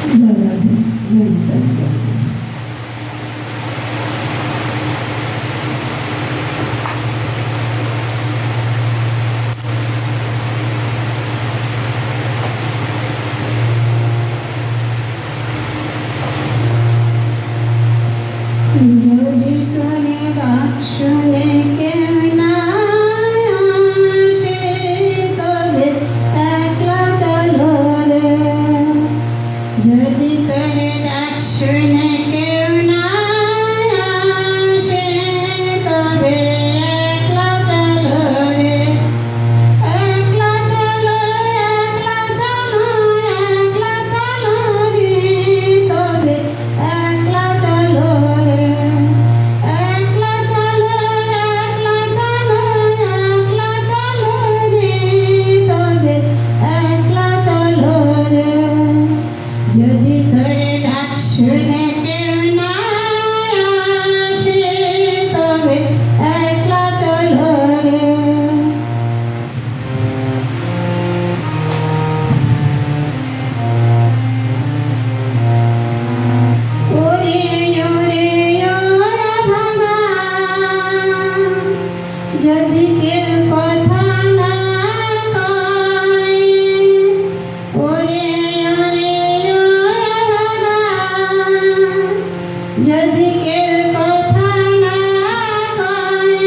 যদি তোরে ডাক শুনে কেউ না আসে তবে একলা চলো রে। যদি তোরে ডাক শুনে কেউ না আসে তবে একলা চলো রে। একলা চলো, একলা চলো, একলা চলো রে, তবে একলা চলো রে। একলা চলো, একলা চলো, একলা চলো রে, তবে একলা চলো রে। যদি তোরে ডাক শুনে কেউ না আসে তবে একলা চলো রে। ওরে ওরে ওরা ভাঙা, যদি কেউ কথা না কয়। ওরে ওরে ওরা ভাঙা, যদি কেউ কথা না কয়।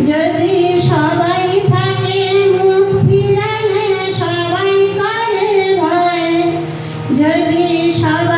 যদি সবাই থাকে মুখ ফিরালে সবাই করে ভয়। যদি সবাই